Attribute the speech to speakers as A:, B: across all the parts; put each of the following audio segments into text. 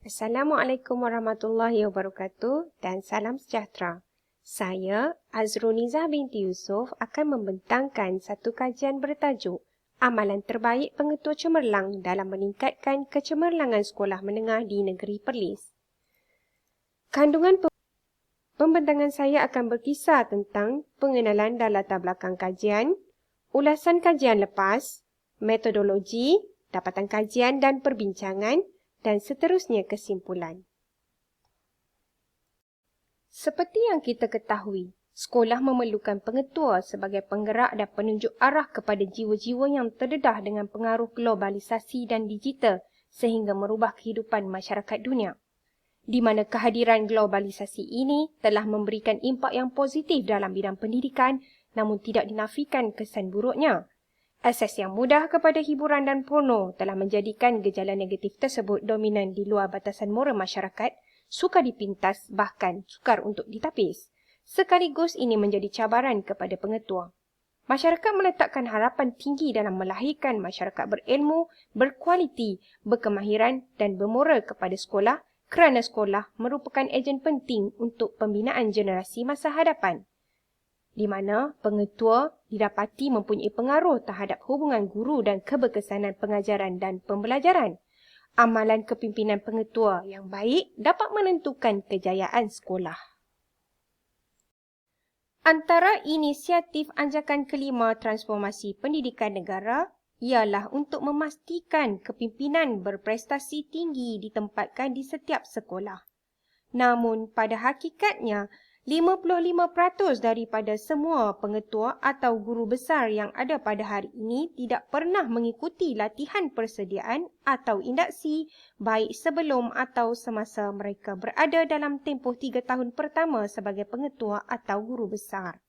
A: Assalamualaikum warahmatullahi wabarakatuh dan salam sejahtera. Saya, Azruniza binti Yusof, akan membentangkan satu kajian bertajuk Amalan Terbaik Pengetua Cemerlang dalam Meningkatkan Kecemerlangan Sekolah Menengah di Negeri Perlis. Kandungan pembentangan saya akan berkisar tentang pengenalan dan latar belakang kajian, ulasan kajian lepas, metodologi, dapatan kajian dan perbincangan, dan seterusnya kesimpulan. Seperti yang kita ketahui, sekolah memerlukan pengetua sebagai penggerak dan penunjuk arah kepada jiwa-jiwa yang terdedah dengan pengaruh globalisasi dan digital sehingga merubah kehidupan masyarakat dunia. Di mana kehadiran globalisasi ini telah memberikan impak yang positif dalam bidang pendidikan namun tidak dinafikan kesan buruknya. Akses yang mudah kepada hiburan dan porno telah menjadikan gejala negatif tersebut dominan di luar batasan moral masyarakat, sukar dipintas bahkan sukar untuk ditapis. Sekaligus ini menjadi cabaran kepada pengetua. Masyarakat meletakkan harapan tinggi dalam melahirkan masyarakat berilmu, berkualiti, berkemahiran dan bermoral kepada sekolah kerana sekolah merupakan ejen penting untuk pembinaan generasi masa hadapan, di mana pengetua didapati mempunyai pengaruh terhadap hubungan guru dan keberkesanan pengajaran dan pembelajaran. Amalan kepimpinan pengetua yang baik dapat menentukan kejayaan sekolah. Antara inisiatif anjakan kelima transformasi pendidikan negara ialah untuk memastikan kepimpinan berprestasi tinggi ditempatkan di setiap sekolah. Namun pada hakikatnya, 55% daripada semua pengetua atau guru besar yang ada pada hari ini tidak pernah mengikuti latihan persediaan atau induksi baik sebelum atau semasa mereka berada dalam tempoh 3 tahun pertama sebagai pengetua atau guru besar.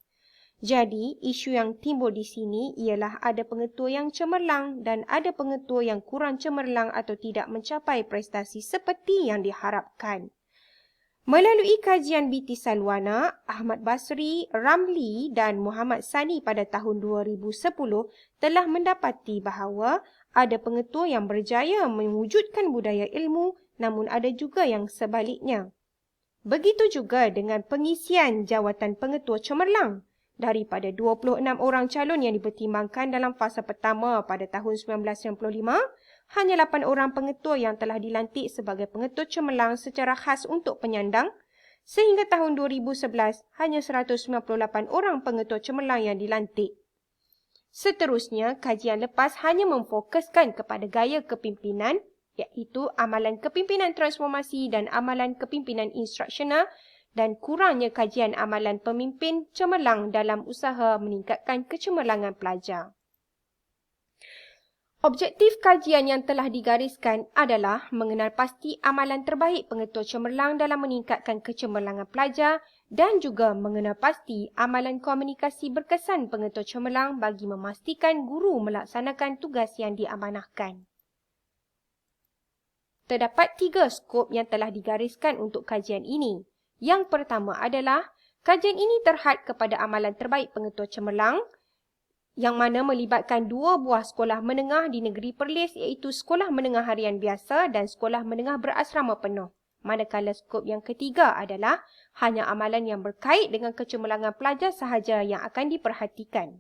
A: Jadi, isu yang timbul di sini ialah ada pengetua yang cemerlang dan ada pengetua yang kurang cemerlang atau tidak mencapai prestasi seperti yang diharapkan. Melalui kajian BT Salwana, Ahmad Basri, Ramli dan Muhammad Sani pada tahun 2010 telah mendapati bahawa ada pengetua yang berjaya mewujudkan budaya ilmu namun ada juga yang sebaliknya. Begitu juga dengan pengisian jawatan pengetua cemerlang. Daripada 26 orang calon yang dipertimbangkan dalam fasa pertama pada tahun 1995, hanya 8 orang pengetua yang telah dilantik sebagai pengetua cemerlang secara khas untuk penyandang, sehingga tahun 2011 hanya 198 orang pengetua cemerlang yang dilantik. Seterusnya, kajian lepas hanya memfokuskan kepada gaya kepimpinan, iaitu amalan kepimpinan transformasi dan amalan kepimpinan instruksional, dan kurangnya kajian amalan pemimpin cemerlang dalam usaha meningkatkan kecemerlangan pelajar. Objektif kajian yang telah digariskan adalah mengenal pasti amalan terbaik pengetua cemerlang dalam meningkatkan kecemerlangan pelajar dan juga mengenal pasti amalan komunikasi berkesan pengetua cemerlang bagi memastikan guru melaksanakan tugas yang diamanahkan. Terdapat 3 skop yang telah digariskan untuk kajian ini. Yang pertama adalah, kajian ini terhad kepada amalan terbaik pengetua cemerlang yang mana melibatkan 2 buah sekolah menengah di negeri Perlis iaitu Sekolah Menengah Harian Biasa dan Sekolah Menengah Berasrama Penuh. Manakala skop yang ketiga adalah hanya amalan yang berkait dengan kecemerlangan pelajar sahaja yang akan diperhatikan.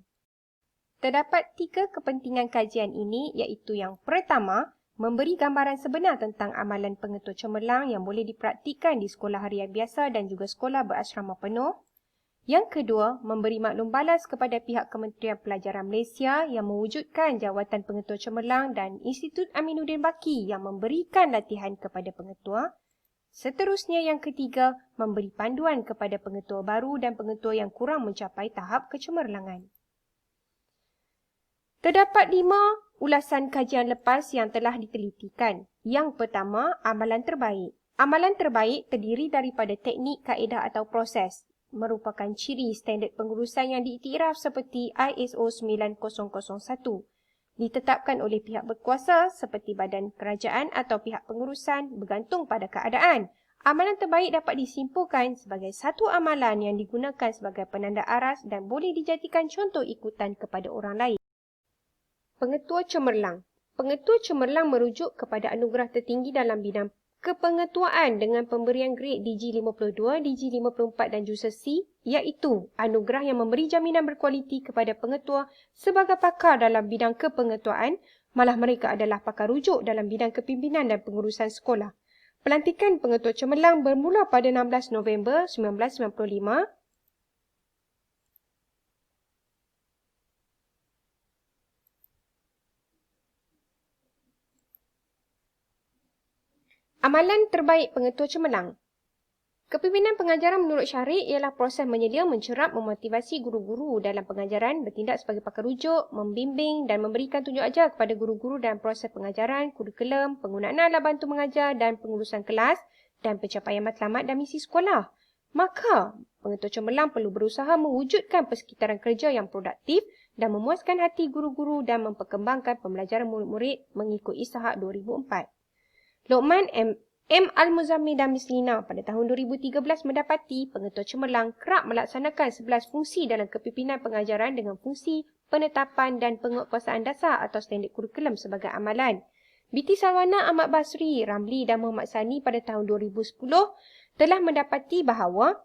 A: Terdapat 3 kepentingan kajian ini iaitu yang pertama, memberi gambaran sebenar tentang amalan pengetua cemerlang yang boleh dipraktikkan di sekolah harian biasa dan juga sekolah berasrama penuh. Yang kedua, memberi maklum balas kepada pihak Kementerian Pelajaran Malaysia yang mewujudkan jawatan pengetua cemerlang dan Institut Aminuddin Baki yang memberikan latihan kepada pengetua. Seterusnya yang ketiga, memberi panduan kepada pengetua baru dan pengetua yang kurang mencapai tahap kecemerlangan. Terdapat 5 ulasan kajian lepas yang telah ditelitikan. Yang pertama, amalan terbaik. Amalan terbaik terdiri daripada teknik, kaedah atau proses. Merupakan ciri standard pengurusan yang diiktiraf seperti ISO 9001. Ditetapkan oleh pihak berkuasa seperti badan kerajaan atau pihak pengurusan bergantung pada keadaan. Amalan terbaik dapat disimpulkan sebagai satu amalan yang digunakan sebagai penanda aras dan boleh dijadikan contoh ikutan kepada orang lain. Pengetua cemerlang. Pengetua cemerlang merujuk kepada anugerah tertinggi dalam bidang kepengetuaan dengan pemberian grade DG52, DG54 dan Jurusan C, iaitu anugerah yang memberi jaminan berkualiti kepada pengetua sebagai pakar dalam bidang kepengetuaan, malah mereka adalah pakar rujuk dalam bidang kepimpinan dan pengurusan sekolah. Pelantikan pengetua cemerlang bermula pada 16 November 1995. Amalan terbaik pengetua cemerlang. Kepimpinan pengajaran menurut Syariq ialah proses menyedia, mencerap, memotivasi guru-guru dalam pengajaran, bertindak sebagai pakar rujuk, membimbing dan memberikan tunjuk ajar kepada guru-guru dalam proses pengajaran, kurikulum, penggunaan alat bantu mengajar dan pengurusan kelas dan pencapaian matlamat dan misi sekolah. Maka, pengetua cemerlang perlu berusaha mewujudkan persekitaran kerja yang produktif dan memuaskan hati guru-guru dan memperkembangkan pembelajaran murid-murid mengikut Ishak 2004. Lokman M. Al-Muzammil dan Miss Lina pada tahun 2013 mendapati pengetua cemerlang kerap melaksanakan 11 fungsi dalam kepimpinan pengajaran dengan fungsi penetapan dan penguatkuasaan dasar atau standard kurikulum sebagai amalan. Binti Salwana, Ahmad Basri, Ramli dan Muhammad Sani pada tahun 2010 telah mendapati bahawa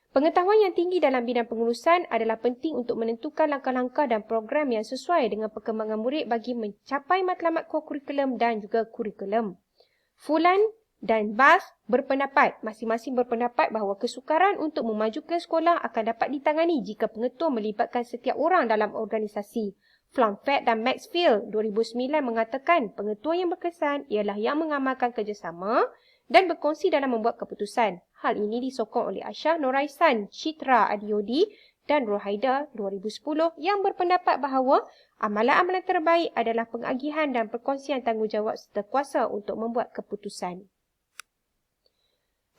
A: pengetahuan yang tinggi dalam bidang pengurusan adalah penting untuk menentukan langkah-langkah dan program yang sesuai dengan perkembangan murid bagi mencapai matlamat kurikulum dan juga kurikulum. Fulan dan Bas berpendapat, masing-masing berpendapat bahawa kesukaran untuk memajukan sekolah akan dapat ditangani jika pengetua melibatkan setiap orang dalam organisasi. Flumfett dan Maxfield 2009 mengatakan pengetua yang berkesan ialah yang mengamalkan kerjasama dan berkongsi dalam membuat keputusan. Hal ini disokong oleh Aisyah Noraisan, Citra Adiodi dan Rohaida 2010 yang berpendapat bahawa amalan-amalan terbaik adalah pengagihan dan perkongsian tanggungjawab serta kuasa untuk membuat keputusan.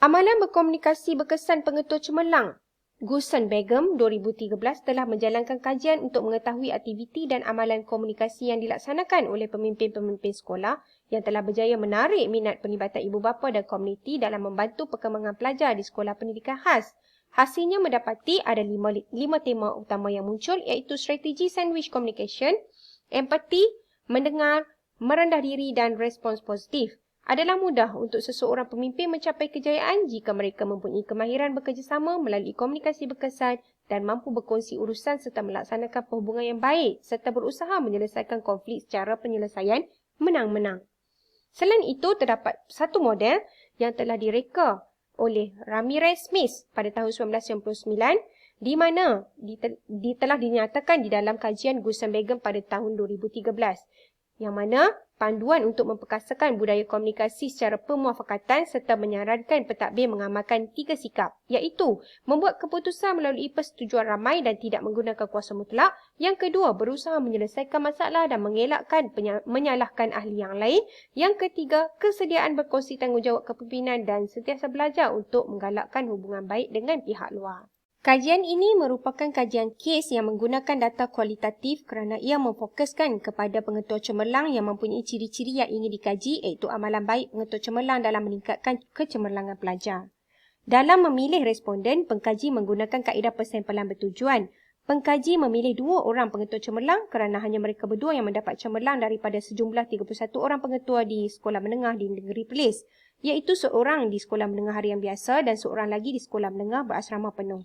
A: Amalan berkomunikasi berkesan pengetua cemerlang. Gusan Begum 2013 telah menjalankan kajian untuk mengetahui aktiviti dan amalan komunikasi yang dilaksanakan oleh pemimpin-pemimpin sekolah yang telah berjaya menarik minat penglibatan ibu bapa dan komuniti dalam membantu perkembangan pelajar di sekolah pendidikan khas. Hasilnya mendapati ada lima tema utama yang muncul iaitu strategi sandwich communication, empati, mendengar, merendah diri dan respons positif. Adalah mudah untuk seseorang pemimpin mencapai kejayaan jika mereka mempunyai kemahiran bekerjasama melalui komunikasi berkesan dan mampu berkongsi urusan serta melaksanakan perhubungan yang baik serta berusaha menyelesaikan konflik secara penyelesaian menang-menang. Selain itu, terdapat satu model yang telah direka oleh Ramirez Smith pada tahun 1999 di mana telah dinyatakan di dalam kajian Gusan Begum pada tahun 2013 yang mana panduan untuk memperkasakan budaya komunikasi secara pemuafakatan serta menyarankan pentadbir mengamalkan 3 sikap iaitu membuat keputusan melalui persetujuan ramai dan tidak menggunakan kuasa mutlak. Yang kedua, berusaha menyelesaikan masalah dan mengelakkan menyalahkan ahli yang lain. Yang ketiga, kesediaan berkongsi tanggungjawab kepimpinan dan sentiasa belajar untuk menggalakkan hubungan baik dengan pihak luar. Kajian ini merupakan kajian kes yang menggunakan data kualitatif kerana ia memfokuskan kepada pengetua cemerlang yang mempunyai ciri-ciri yang ingin dikaji iaitu amalan baik pengetua cemerlang dalam meningkatkan kecemerlangan pelajar. Dalam memilih responden, pengkaji menggunakan kaedah persempelan bertujuan. Pengkaji memilih 2 orang pengetua cemerlang kerana hanya mereka berdua yang mendapat cemerlang daripada sejumlah 31 orang pengetua di sekolah menengah di negeri Perlis, iaitu seorang di sekolah menengah harian biasa dan seorang lagi di sekolah menengah berasrama penuh.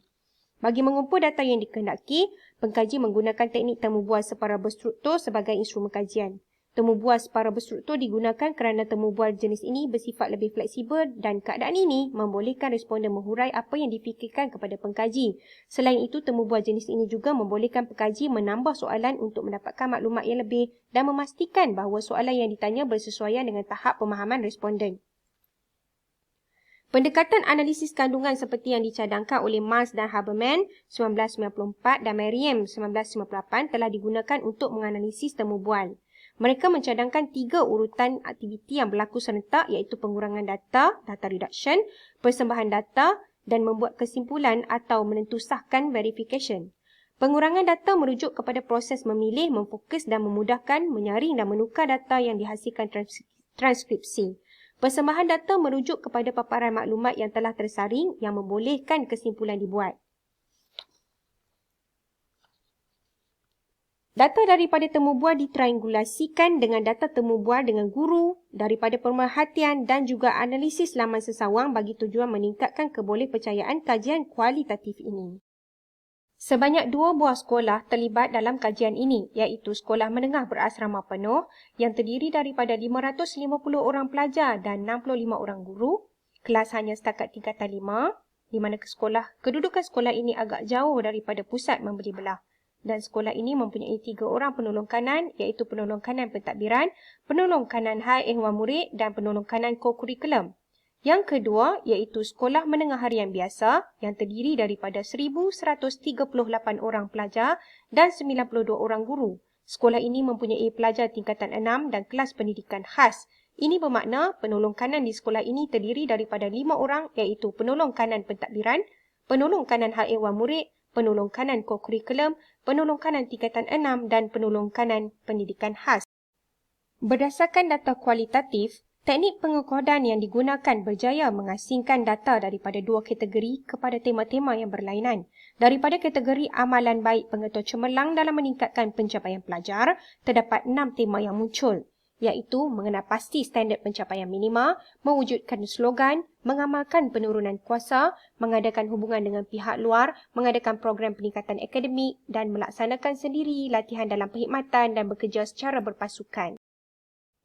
A: Bagi mengumpul data yang dikehendaki, pengkaji menggunakan teknik temu bual separa berstruktur sebagai instrumen kajian. Temu bual separa berstruktur digunakan kerana temu bual jenis ini bersifat lebih fleksibel dan keadaan ini membolehkan responden menghurai apa yang difikirkan kepada pengkaji. Selain itu, temu bual jenis ini juga membolehkan pengkaji menambah soalan untuk mendapatkan maklumat yang lebih dan memastikan bahawa soalan yang ditanya bersesuaian dengan tahap pemahaman responden. Pendekatan analisis kandungan seperti yang dicadangkan oleh Mars dan Haberman 1994 dan Merriam 1958 telah digunakan untuk menganalisis temu bual. Mereka mencadangkan 3 urutan aktiviti yang berlaku serentak iaitu pengurangan data, data reduction, persembahan data dan membuat kesimpulan atau menentusahkan verification. Pengurangan data merujuk kepada proses memilih, memfokus dan memudahkan, menyaring dan menukar data yang dihasilkan transkripsi. Persembahan data merujuk kepada paparan maklumat yang telah tersaring yang membolehkan kesimpulan dibuat. Data daripada temu bual ditriangulasikan dengan data temu bual dengan guru daripada pemerhatian dan juga analisis laman sesawang bagi tujuan meningkatkan kebolehpercayaan kajian kualitatif ini. Sebanyak 2 buah sekolah terlibat dalam kajian ini, iaitu Sekolah Menengah Berasrama Penuh yang terdiri daripada 550 orang pelajar dan 65 orang guru. Kelas hanya setakat tingkatan 5, di mana kedudukan sekolah ini agak jauh daripada pusat memberi belah. Dan sekolah ini mempunyai 3 orang penolong kanan, iaitu penolong kanan pentadbiran, penolong kanan hal ehwal murid dan penolong kanan kokurikulum. Yang kedua, iaitu Sekolah Menengah Harian Biasa yang terdiri daripada 1,138 orang pelajar dan 92 orang guru. Sekolah ini mempunyai pelajar tingkatan 6 dan kelas pendidikan khas. Ini bermakna penolong kanan di sekolah ini terdiri daripada 5 orang, iaitu penolong kanan pentadbiran, penolong kanan hal ehwal murid, penolong kanan kokurikulum, penolong kanan tingkatan 6 dan penolong kanan pendidikan khas. Berdasarkan data kualitatif, teknik pengekodan yang digunakan berjaya mengasingkan data daripada 2 kategori kepada tema-tema yang berlainan. Daripada kategori amalan baik pengetua cemerlang dalam meningkatkan pencapaian pelajar, terdapat 6 tema yang muncul, iaitu mengenal pasti standard pencapaian minima, mewujudkan slogan, mengamalkan penurunan kuasa, mengadakan hubungan dengan pihak luar, mengadakan program peningkatan akademik dan melaksanakan sendiri latihan dalam perkhidmatan dan bekerja secara berpasukan.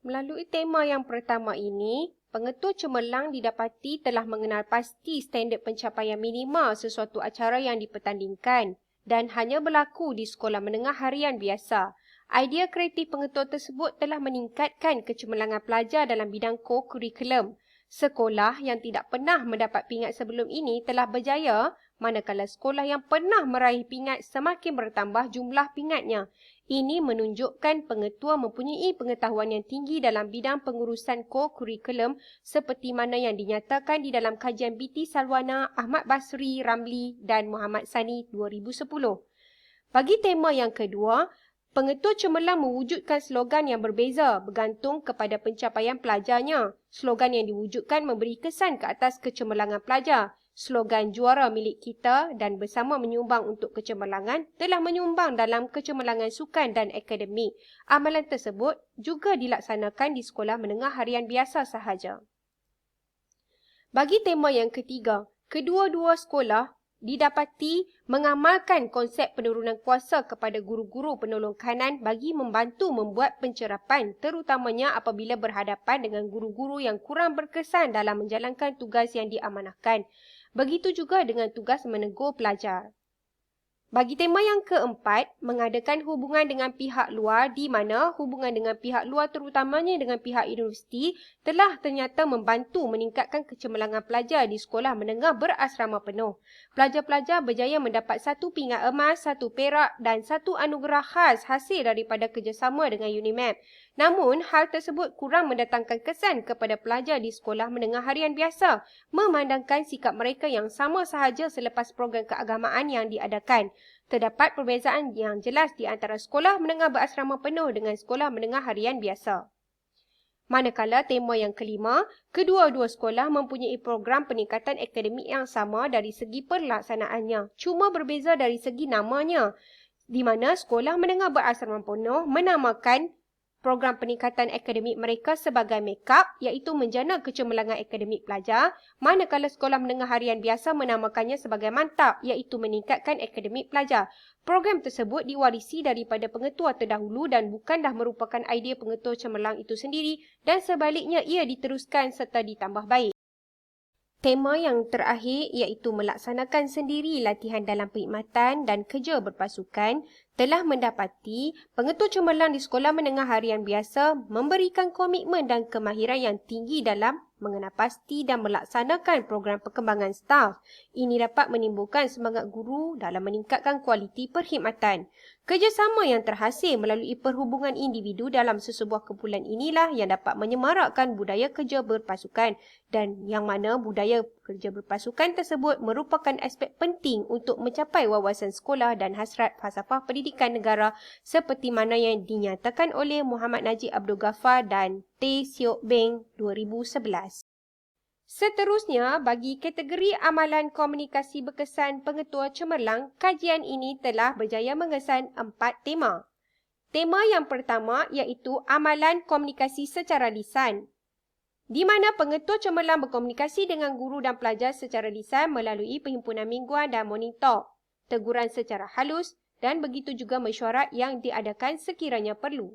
A: Melalui tema yang pertama ini, pengetua cemerlang didapati telah mengenal pasti standard pencapaian minima sesuatu acara yang dipertandingkan dan hanya berlaku di sekolah menengah harian biasa. Idea kreatif pengetua tersebut telah meningkatkan kecemerlangan pelajar dalam bidang kokurikulum. Sekolah yang tidak pernah mendapat pingat sebelum ini telah berjaya, manakala sekolah yang pernah meraih pingat semakin bertambah jumlah pingatnya. Ini menunjukkan pengetua mempunyai pengetahuan yang tinggi dalam bidang pengurusan kokurikulum seperti mana yang dinyatakan di dalam kajian BT Salwana, Ahmad Basri, Ramli dan Muhammad Sani 2010. Bagi tema yang kedua, pengetua cemerlang mewujudkan slogan yang berbeza bergantung kepada pencapaian pelajarnya. Slogan yang diwujudkan memberi kesan ke atas kecemerlangan pelajar. Slogan juara milik kita dan bersama menyumbang untuk kecemerlangan telah menyumbang dalam kecemerlangan sukan dan akademik. Amalan tersebut juga dilaksanakan di sekolah menengah harian biasa sahaja. Bagi tema yang ketiga, kedua-dua sekolah didapati mengamalkan konsep penurunan kuasa kepada guru-guru penolong kanan bagi membantu membuat pencerapan terutamanya apabila berhadapan dengan guru-guru yang kurang berkesan dalam menjalankan tugas yang diamanahkan. Begitu juga dengan tugas menegur pelajar. Bagi tema yang keempat, mengadakan hubungan dengan pihak luar di mana hubungan dengan pihak luar terutamanya dengan pihak universiti telah ternyata membantu meningkatkan kecemerlangan pelajar di sekolah menengah berasrama penuh. Pelajar-pelajar berjaya mendapat 1 pingat emas, 1 perak dan 1 anugerah khas hasil daripada kerjasama dengan UNIMAP. Namun, hal tersebut kurang mendatangkan kesan kepada pelajar di sekolah menengah harian biasa, memandangkan sikap mereka yang sama sahaja selepas program keagamaan yang diadakan. Terdapat perbezaan yang jelas di antara sekolah menengah berasrama penuh dengan sekolah menengah harian biasa. Manakala tema yang kelima, kedua-dua sekolah mempunyai program peningkatan akademik yang sama dari segi pelaksanaannya, cuma berbeza dari segi namanya, di mana sekolah menengah berasrama penuh menamakan program peningkatan akademik mereka sebagai make-up iaitu menjana kecemerlangan akademik pelajar, manakala sekolah menengah harian biasa menamakannya sebagai mantap iaitu meningkatkan akademik pelajar. Program tersebut diwarisi daripada pengetua terdahulu dan bukanlah merupakan idea pengetua cemerlang itu sendiri dan sebaliknya ia diteruskan serta ditambah baik. Tema yang terakhir iaitu melaksanakan sendiri latihan dalam perkhidmatan dan kerja berpasukan telah mendapati pengetua cemerlang di sekolah menengah harian biasa memberikan komitmen dan kemahiran yang tinggi dalam mengenal pasti dan melaksanakan program perkembangan staf. Ini dapat menimbulkan semangat guru dalam meningkatkan kualiti perkhidmatan. Kerjasama yang terhasil melalui perhubungan individu dalam sesebuah kumpulan inilah yang dapat menyemarakkan budaya kerja berpasukan dan yang mana budaya kerja berpasukan tersebut merupakan aspek penting untuk mencapai wawasan sekolah dan hasrat falsafah pendidikan negara seperti mana yang dinyatakan oleh Muhammad Najib Abdul Ghaffar dan Tay Seok Beng 2011. Seterusnya, bagi kategori amalan komunikasi berkesan pengetua cemerlang, kajian ini telah berjaya mengesan 4 tema. Tema yang pertama iaitu amalan komunikasi secara lisan, di mana pengetua cemerlang berkomunikasi dengan guru dan pelajar secara lisan melalui perhimpunan mingguan dan monitor, teguran secara halus dan begitu juga mesyuarat yang diadakan sekiranya perlu.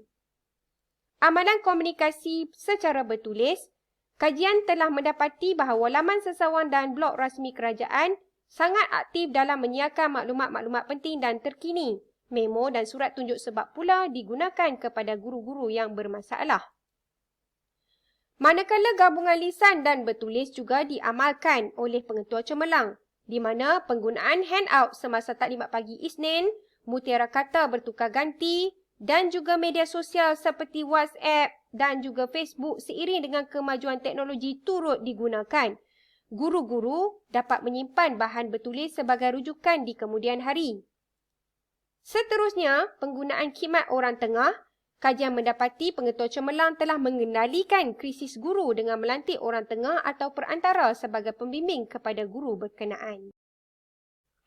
A: Amalan komunikasi secara bertulis, kajian telah mendapati bahawa laman sesawan dan blog rasmi kerajaan sangat aktif dalam menyiarkan maklumat-maklumat penting dan terkini. Memo dan surat tunjuk sebab pula digunakan kepada guru-guru yang bermasalah. Manakala gabungan lisan dan bertulis juga diamalkan oleh pengetua cemerlang, di mana penggunaan handout semasa taklimat pagi Isnin, mutiara kata bertukar ganti dan juga media sosial seperti WhatsApp dan juga Facebook seiring dengan kemajuan teknologi turut digunakan. Guru-guru dapat menyimpan bahan bertulis sebagai rujukan di kemudian hari. Seterusnya, penggunaan khidmat orang tengah. Kajian mendapati pengetua cemerlang telah mengendalikan krisis guru dengan melantik orang tengah atau perantara sebagai pembimbing kepada guru berkenaan.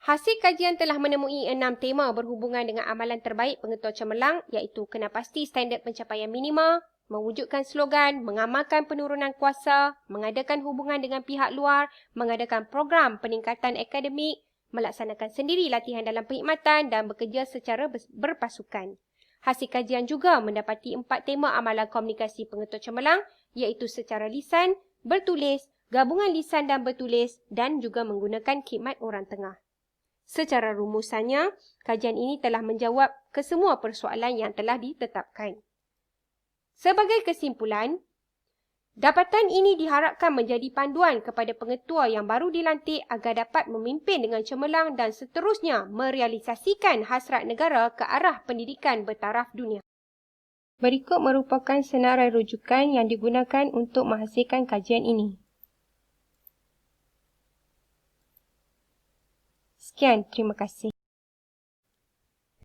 A: Hasil kajian telah menemui 6 tema berhubungan dengan amalan terbaik pengetua cemerlang iaitu kena pasti standard pencapaian minima, mewujudkan slogan, mengamalkan penurunan kuasa, mengadakan hubungan dengan pihak luar, mengadakan program peningkatan akademik, melaksanakan sendiri latihan dalam perkhidmatan dan bekerja secara berpasukan. Hasil kajian juga mendapati 4 tema amalan komunikasi pengetua cemerlang iaitu secara lisan, bertulis, gabungan lisan dan bertulis dan juga menggunakan khidmat orang tengah. Secara rumusannya, kajian ini telah menjawab kesemua persoalan yang telah ditetapkan. Sebagai kesimpulan, dapatan ini diharapkan menjadi panduan kepada pengetua yang baru dilantik agar dapat memimpin dengan cemerlang dan seterusnya merealisasikan hasrat negara ke arah pendidikan bertaraf dunia. Berikut merupakan senarai rujukan yang digunakan untuk menghasilkan kajian ini. Sekian, terima kasih.